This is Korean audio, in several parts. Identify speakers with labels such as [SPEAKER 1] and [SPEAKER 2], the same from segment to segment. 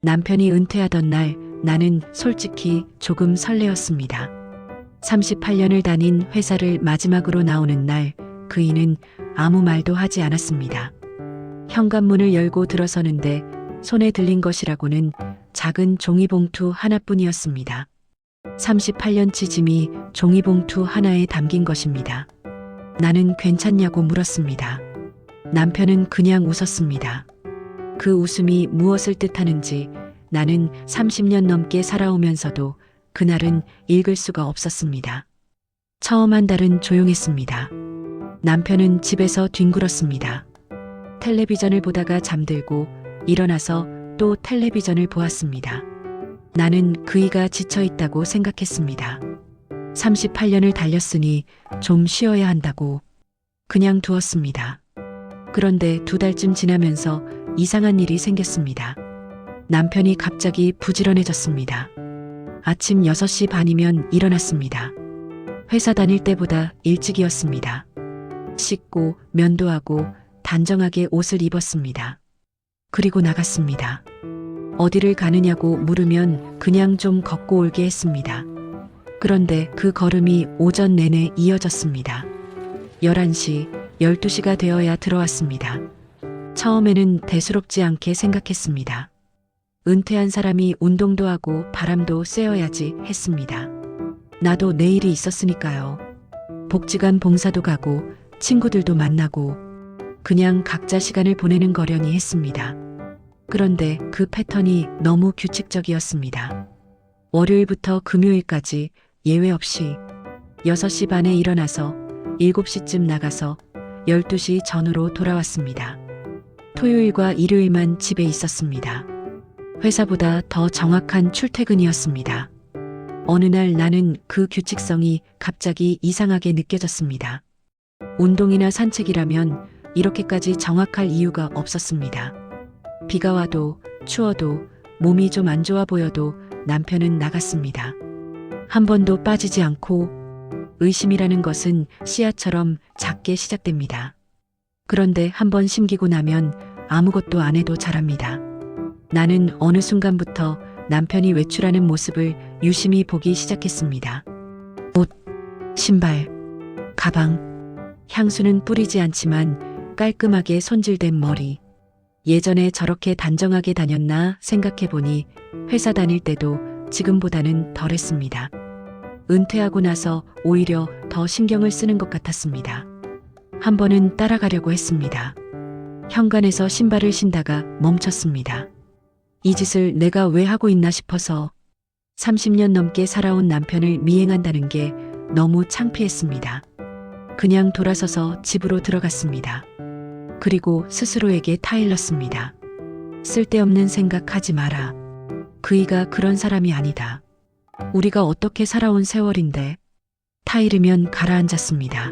[SPEAKER 1] 남편이 은퇴하던 날 나는 솔직히 조금 설레었습니다. 38년을 다닌 회사를 마지막으로 나오는 날 그이는 아무 말도 하지 않았습니다. 현관문을 열고 들어서는데 손에 들린 것이라고는 작은 종이봉투 하나뿐이었습니다. 38년치 짐이 종이봉투 하나에 담긴 것입니다. 나는 괜찮냐고 물었습니다. 남편은 그냥 웃었습니다. 그 웃음이 무엇을 뜻하는지 나는 30년 넘게 살아오면서도 그날은 읽을 수가 없었습니다. 처음 한 달은 조용했습니다. 남편은 집에서 뒹굴었습니다. 텔레비전을 보다가 잠들고 일어나서 또 텔레비전을 보았습니다. 나는 그이가 지쳐있다고 생각했습니다. 38년을 달렸으니 좀 쉬어야 한다고 그냥 두었습니다. 그런데 2달쯤 지나면서 이상한 일이 생겼습니다. 남편이 갑자기 부지런해졌습니다. 아침 6시 반이면 일어났습니다. 회사 다닐 때보다 일찍이었습니다. 씻고 면도하고 단정하게 옷을 입었습니다. 그리고 나갔습니다. 어디를 가느냐고 물으면 그냥 좀 걷고 올게 했습니다. 그런데 그 걸음이 오전 내내 이어졌습니다. 11시, 12시가 되어야 들어왔습니다. 처음에는 대수롭지 않게 생각했습니다. 은퇴한 사람이 운동도 하고 바람도 쐬어야지 했습니다. 나도 내일이 있었으니까요. 복지관 봉사도 가고 친구들도 만나고 그냥 각자 시간을 보내는 거려니 했습니다. 그런데 그 패턴이 너무 규칙적이었습니다. 월요일부터 금요일까지 예외 없이 6시 반에 일어나서 7시쯤 나가서 12시 전후로 돌아왔습니다. 토요일과 일요일만 집에 있었습니다. 회사보다 더 정확한 출퇴근이었습니다. 어느 날 나는 그 규칙성이 갑자기 이상하게 느껴졌습니다. 운동이나 산책이라면 이렇게까지 정확할 이유가 없었습니다. 비가 와도 추워도 몸이 좀 안 좋아 보여도 남편은 나갔습니다. 한 번도 빠지지 않고 의심이라는 것은 씨앗처럼 작게 시작됩니다. 그런데 한 번 심기고 나면 아무것도 안 해도 자랍니다. 나는 어느 순간부터 남편이 외출하는 모습을 유심히 보기 시작했습니다. 옷, 신발, 가방, 향수는 뿌리지 않지만 깔끔하게 손질된 머리. 예전에 저렇게 단정하게 다녔나 생각해보니 회사 다닐 때도 지금보다는 덜했습니다. 은퇴하고 나서 오히려 더 신경을 쓰는 것 같았습니다. 한 번은 따라가려고 했습니다. 현관에서 신발을 신다가 멈췄습니다. 이 짓을 내가 왜 하고 있나 싶어서 30년 넘게 살아온 남편을 미행한다는 게 너무 창피했습니다. 그냥 돌아서서 집으로 들어갔습니다. 그리고 스스로에게 타일렀습니다. 쓸데없는 생각하지 마라. 그이가 그런 사람이 아니다. 우리가 어떻게 살아온 세월인데. 타이르면 가라앉았습니다.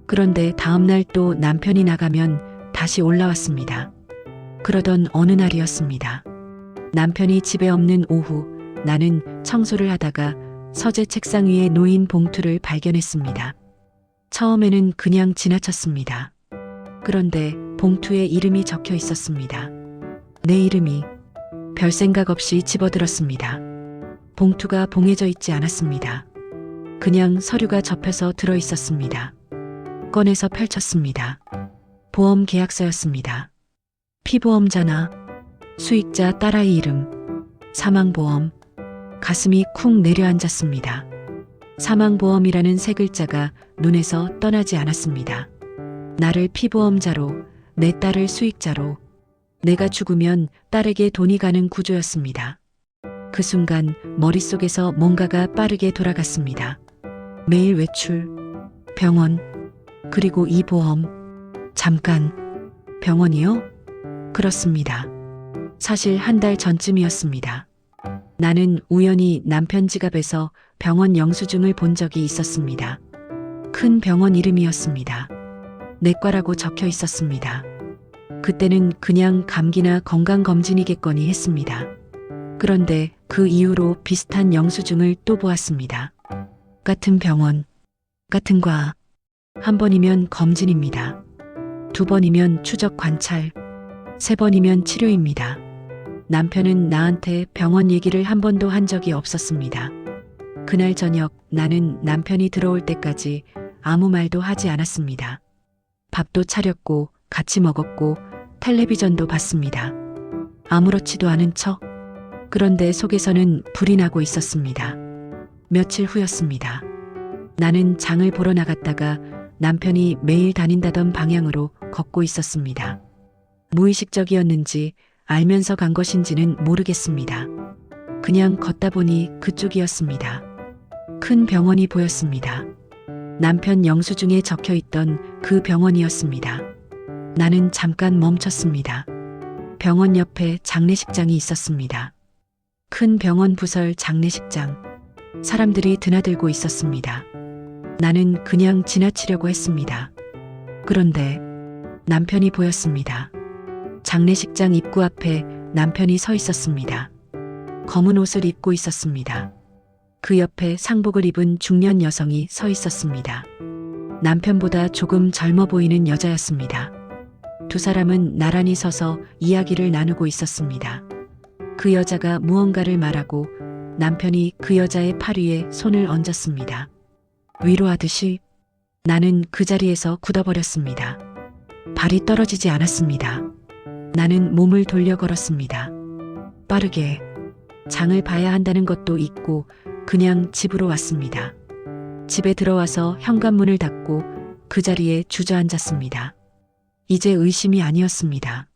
[SPEAKER 1] 그런데 다음날 또 남편이 나가면 다시 올라왔습니다. 그러던 어느 날이었습니다. 남편이 집에 없는 오후 나는 청소를 하다가 서재 책상 위에 놓인 봉투를 발견했습니다. 처음에는 그냥 지나쳤습니다. 그런데 봉투에 이름이 적혀 있었습니다. 내 이름이. 별 생각 없이 집어들었습니다. 봉투가 봉해져 있지 않았습니다. 그냥 서류가 접혀서 들어 있었습니다. 꺼내서 펼쳤습니다. 보험 계약서였습니다. 피보험자나 수익자 딸아이 이름, 사망보험. 가슴이 쿵 내려앉았습니다. 사망보험이라는 세 글자가 눈에서 떠나지 않았습니다. 나를 피보험자로, 내 딸을 수익자로, 내가 죽으면 딸에게 돈이 가는 구조였습니다. 그 순간 머릿속에서 뭔가가 빠르게 돌아갔습니다. 매일 외출, 병원, 그리고 이 보험. 잠깐, 병원이요? 그렇습니다. 사실 한 달 전쯤이었습니다. 나는 우연히 남편 지갑에서 병원 영수증을 본 적이 있었습니다. 큰 병원 이름이었습니다. 내과라고 적혀 있었습니다. 그때는 그냥 감기나 건강검진이겠거니 했습니다. 그런데 그 이후로 비슷한 영수증을 또 보았습니다. 같은 병원, 같은 과. 한 번이면 검진입니다. 2번이면 추적 관찰, 3번이면 치료입니다. 남편은 나한테 병원 얘기를 한 번도 한 적이 없었습니다. 그날 저녁 나는 남편이 들어올 때까지 아무 말도 하지 않았습니다. 밥도 차렸고 같이 먹었고 텔레비전도 봤습니다. 아무렇지도 않은 척. 그런데 속에서는 불이 나고 있었습니다. 며칠 후였습니다. 나는 장을 보러 나갔다가 남편이 매일 다닌다던 방향으로 걷고 있었습니다. 무의식적이었는지 알면서 간 것인지는 모르겠습니다. 그냥 걷다 보니 그쪽이었습니다. 큰 병원이 보였습니다. 남편 영수증에 적혀 있던 그 병원이었습니다. 나는 잠깐 멈췄습니다. 병원 옆에 장례식장이 있었습니다. 큰 병원 부설 장례식장. 사람들이 드나들고 있었습니다. 나는 그냥 지나치려고 했습니다. 그런데 남편이 보였습니다. 장례식장 입구 앞에 남편이 서 있었습니다. 검은 옷을 입고 있었습니다. 그 옆에 상복을 입은 중년 여성이 서 있었습니다. 남편보다 조금 젊어 보이는 여자였습니다. 두 사람은 나란히 서서 이야기를 나누고 있었습니다. 그 여자가 무언가를 말하고 남편이 그 여자의 팔 위에 손을 얹었습니다. 위로하듯이. 나는 그 자리에서 굳어버렸습니다. 발이 떨어지지 않았습니다. 나는 몸을 돌려 걸었습니다. 빠르게. 장을 봐야 한다는 것도 잊고 그냥 집으로 왔습니다. 집에 들어와서 현관문을 닫고 그 자리에 주저앉았습니다. 이제 의심이 아니었습니다.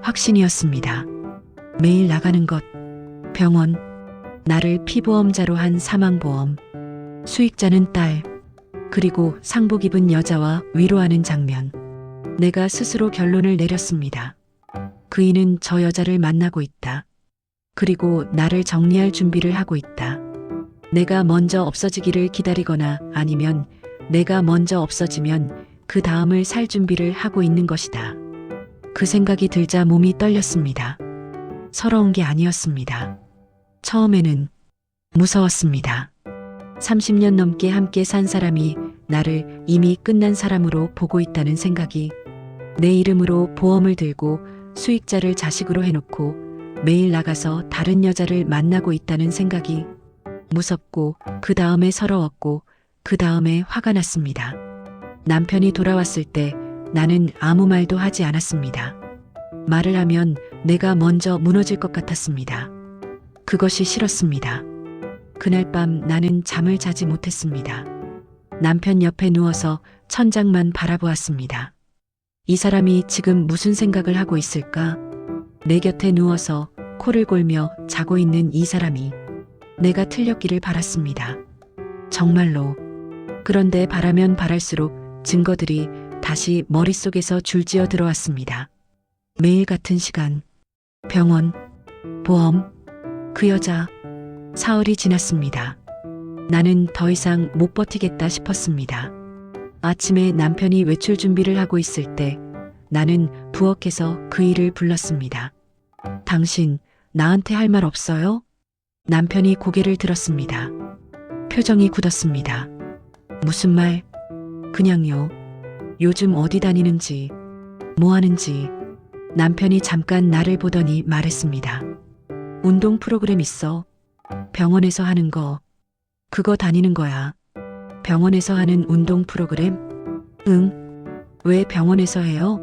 [SPEAKER 1] 확신이었습니다. 매일 나가는 것, 병원, 나를 피보험자로 한 사망보험, 수익자는 딸, 그리고 상복 입은 여자와 위로하는 장면. 내가 스스로 결론을 내렸습니다. 그이는 저 여자를 만나고 있다. 그리고 나를 정리할 준비를 하고 있다. 내가 먼저 없어지기를 기다리거나 아니면 내가 먼저 없어지면 그 다음을 살 준비를 하고 있는 것이다. 그 생각이 들자 몸이 떨렸습니다. 서러운 게 아니었습니다. 처음에는 무서웠습니다. 30년 넘게 함께 산 사람이 나를 이미 끝난 사람으로 보고 있다는 생각이, 내 이름으로 보험을 들고 수익자를 자식으로 해놓고 매일 나가서 다른 여자를 만나고 있다는 생각이 무섭고 그 다음에 서러웠고 그 다음에 화가 났습니다. 남편이 돌아왔을 때 나는 아무 말도 하지 않았습니다. 말을 하면 내가 먼저 무너질 것 같았습니다. 그것이 싫었습니다. 그날 밤 나는 잠을 자지 못했습니다. 남편 옆에 누워서 천장만 바라보았습니다. 이 사람이 지금 무슨 생각을 하고 있을까? 내 곁에 누워서 코를 골며 자고 있는 이 사람이 내가 틀렸기를 바랐습니다. 정말로. 그런데 바라면 바랄수록 증거들이 다시 머릿속에서 줄지어 들어왔습니다. 매일 같은 시간, 병원, 보험, 그 여자. 사흘이 지났습니다. 나는 더 이상 못 버티겠다 싶었습니다. 아침에 남편이 외출 준비를 하고 있을 때 나는 부엌에서 그 일을 불렀습니다. 당신, 나한테 할 말 없어요? 남편이 고개를 들었습니다. 표정이 굳었습니다. 무슨 말? 그냥요. 요즘 어디 다니는지, 뭐 하는지. 남편이 잠깐 나를 보더니 말했습니다. 운동 프로그램 있어. 병원에서 하는 거. 그거 다니는 거야. 병원에서 하는 운동 프로그램? 응. 왜 병원에서 해요?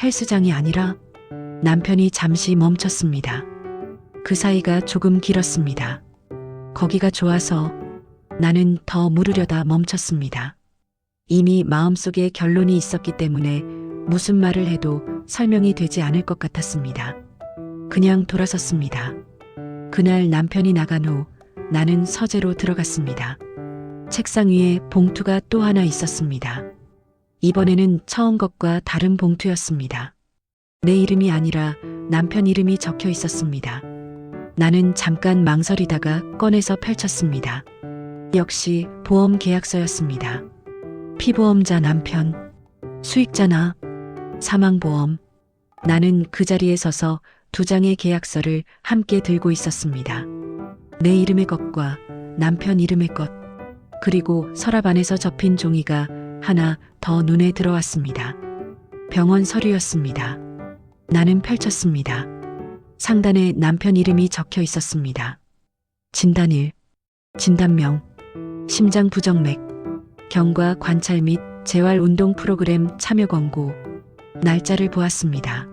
[SPEAKER 1] 헬스장이 아니라? 남편이 잠시 멈췄습니다. 그 사이가 조금 길었습니다. 거기가 좋아서. 나는 더 물으려다 멈췄습니다. 이미 마음속에 결론이 있었기 때문에 무슨 말을 해도 설명이 되지 않을 것 같았습니다. 그냥 돌아섰습니다. 그날 남편이 나간 후 나는 서재로 들어갔습니다. 책상 위에 봉투가 또 하나 있었습니다. 이번에는 처음 것과 다른 봉투였습니다. 내 이름이 아니라 남편 이름이 적혀 있었습니다. 나는 잠깐 망설이다가 꺼내서 펼쳤습니다. 역시 보험 계약서였습니다. 피보험자 남편, 수익자 나, 사망보험. 나는 그 자리에 서서 두 장의 계약서를 함께 들고 있었습니다. 내 이름의 것과 남편 이름의 것, 그리고 서랍 안에서 접힌 종이가 하나 더 눈에 들어왔습니다. 병원 서류였습니다. 나는 펼쳤습니다. 상단에 남편 이름이 적혀 있었습니다. 진단일, 진단명, 심장 부정맥, 경과 관찰 및 재활 운동 프로그램 참여 권고. 날짜를 보았습니다.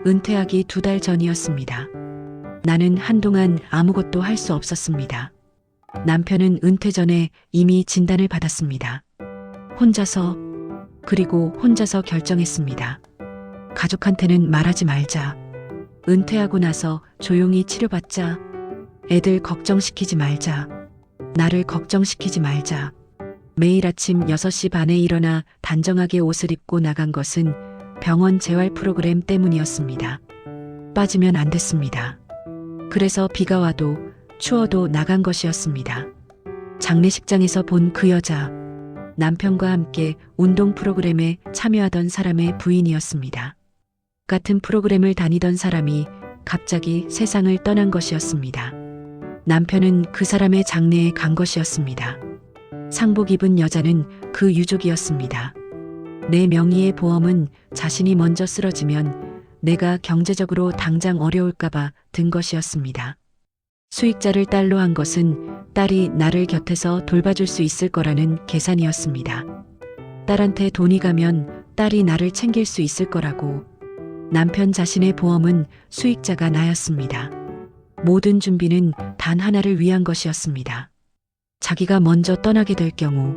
[SPEAKER 1] 은퇴하기 2달 전이었습니다. 나는 한동안 아무것도 할 수 없었습니다. 남편은 은퇴 전에 이미 진단을 받았습니다. 그리고 혼자서 결정했습니다. 가족한테는 말하지 말자. 은퇴하고 나서 조용히 치료받자. 애들 걱정시키지 말자. 나를 걱정시키지 말자. 매일 아침 6시 반에 일어나 단정하게 옷을 입고 나간 것은 병원 재활 프로그램 때문이었습니다. 빠지면 안 됐습니다. 그래서 비가 와도 추워도 나간 것이었습니다. 장례식장에서 본 그 여자, 남편과 함께 운동 프로그램에 참여하던 사람의 부인이었습니다. 같은 프로그램을 다니던 사람이 갑자기 세상을 떠난 것이었습니다. 남편은 그 사람의 장례에 간 것이었습니다. 상복 입은 여자는 그 유족이었습니다. 내 명의의 보험은 자신이 먼저 쓰러지면 내가 경제적으로 당장 어려울까봐 든 것이었습니다. 수익자를 딸로 한 것은 딸이 나를 곁에서 돌봐줄 수 있을 거라는 계산이었습니다. 딸한테 돈이 가면 딸이 나를 챙길 수 있을 거라고. 남편 자신의 보험은 수익자가 나였습니다. 모든 준비는 단 하나를 위한 것이었습니다. 자기가 먼저 떠나게 될 경우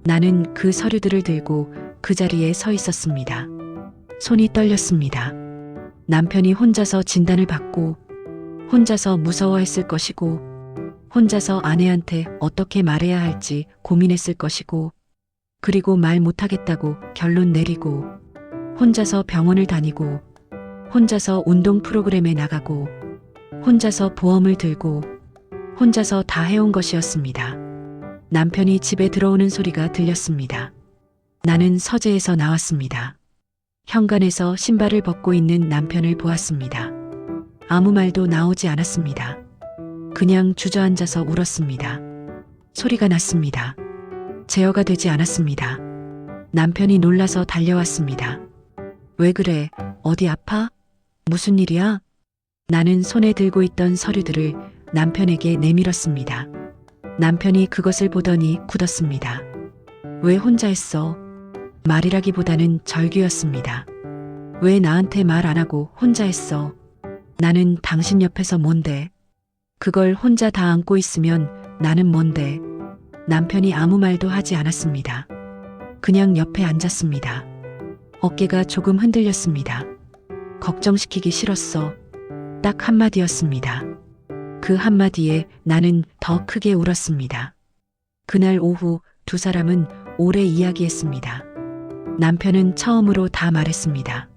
[SPEAKER 1] 나는 그 서류들을 들고 그 자리에 서 있었습니다. 손이 떨렸습니다. 남편이 혼자서 진단을 받고 혼자서 무서워했을 것이고 혼자서 아내한테 어떻게 말해야 할지 고민했을 것이고 그리고 말 못하겠다고 결론 내리고 혼자서 병원을 다니고 혼자서 운동 프로그램에 나가고 혼자서 보험을 들고 혼자서 다 해온 것이었습니다. 남편이 집에 들어오는 소리가 들렸습니다. 나는 서재에서 나왔습니다. 현관에서 신발을 벗고 있는 남편을 보았습니다. 아무 말도 나오지 않았습니다. 그냥 주저앉아서 울었습니다. 소리가 났습니다. 제어가 되지 않았습니다. 남편이 놀라서 달려왔습니다. 왜 그래? 어디 아파? 무슨 일이야? 나는 손에 들고 있던 서류들을 남편에게 내밀었습니다. 남편이 그것을 보더니 굳었습니다. 왜 혼자 했어? 말이라기보다는 절규였습니다. 왜 나한테 말 안 하고 혼자 했어? 나는 당신 옆에서 뭔데? 그걸 혼자 다 안고 있으면 나는 뭔데? 남편이 아무 말도 하지 않았습니다. 그냥 옆에 앉았습니다. 어깨가 조금 흔들렸습니다. 걱정시키기 싫었어. 딱 한마디였습니다. 그 한마디에 나는 더 크게 울었습니다. 그날 오후 두 사람은 오래 이야기했습니다. 남편은 처음으로 다 말했습니다.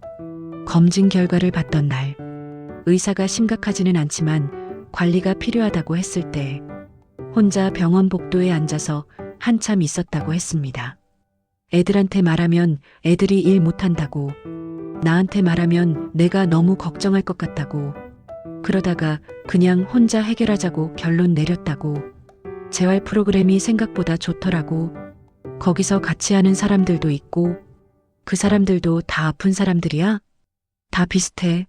[SPEAKER 1] 검진 결과를 받던 날, 의사가 심각하지는 않지만 관리가 필요하다고 했을 때 혼자 병원 복도에 앉아서 한참 있었다고 했습니다. 애들한테 말하면 애들이 일 못한다고, 나한테 말하면 내가 너무 걱정할 것 같다고, 그러다가 그냥 혼자 해결하자고 결론 내렸다고, 재활 프로그램이 생각보다 좋더라고, 거기서 같이 하는 사람들도 있고, 그 사람들도 다 아픈 사람들이야? 다 비슷해.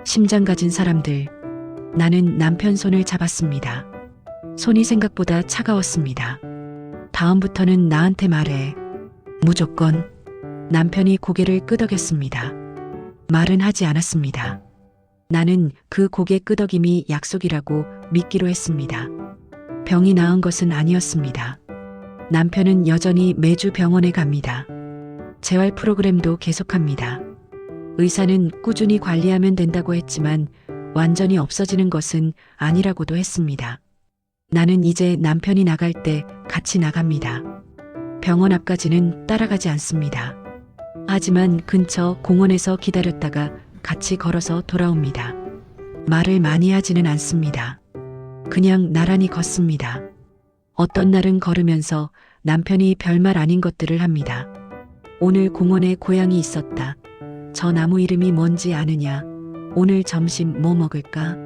[SPEAKER 1] 심장 가진 사람들. 나는 남편 손을 잡았습니다. 손이 생각보다 차가웠습니다. 다음부터는 나한테 말해. 무조건. 남편이 고개를 끄덕였습니다. 말은 하지 않았습니다. 나는 그 고개 끄덕임이 약속이라고 믿기로 했습니다. 병이 나은 것은 아니었습니다. 남편은 여전히 매주 병원에 갑니다. 재활 프로그램도 계속합니다. 의사는 꾸준히 관리하면 된다고 했지만 완전히 없어지는 것은 아니라고도 했습니다. 나는 이제 남편이 나갈 때 같이 나갑니다. 병원 앞까지는 따라가지 않습니다. 하지만 근처 공원에서 기다렸다가 같이 걸어서 돌아옵니다. 말을 많이 하지는 않습니다. 그냥 나란히 걷습니다. 어떤 날은 걸으면서 남편이 별말 아닌 것들을 합니다. 오늘 공원에 고양이 있었다. 저 나무 이름이 뭔지 아느냐? 오늘 점심 뭐 먹을까?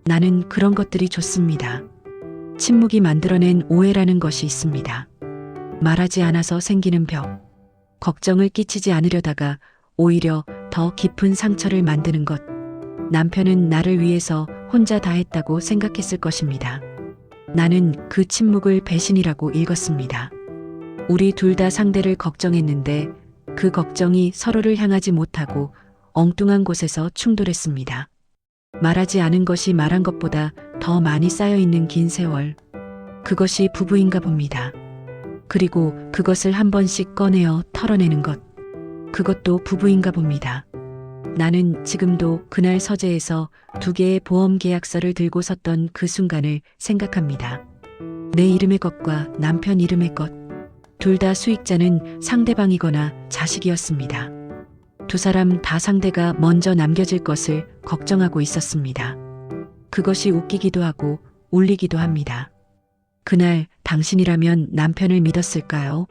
[SPEAKER 1] 나는 그런 것들이 좋습니다. 침묵이 만들어낸 오해라는 것이 있습니다. 말하지 않아서 생기는 벽. 걱정을 끼치지 않으려다가 오히려 더 깊은 상처를 만드는 것. 남편은 나를 위해서 혼자 다 했다고 생각했을 것입니다. 나는 그 침묵을 배신이라고 읽었습니다. 우리 둘 다 상대를 걱정했는데 그 걱정이 서로를 향하지 못하고 엉뚱한 곳에서 충돌했습니다. 말하지 않은 것이 말한 것보다 더 많이 쌓여있는 긴 세월. 그것이 부부인가 봅니다. 그리고 그것을 한 번씩 꺼내어 털어내는 것. 그것도 부부인가 봅니다. 나는 지금도 그날 서재에서 2개의 보험 계약서를 들고 섰던 그 순간을 생각합니다. 내 이름의 것과 남편 이름의 것. 둘 다 수익자는 상대방이거나 자식이었습니다. 두 사람 다 상대가 먼저 남겨질 것을 걱정하고 있었습니다. 그것이 웃기기도 하고 울리기도 합니다. 그날 당신이라면 남편을 믿었을까요?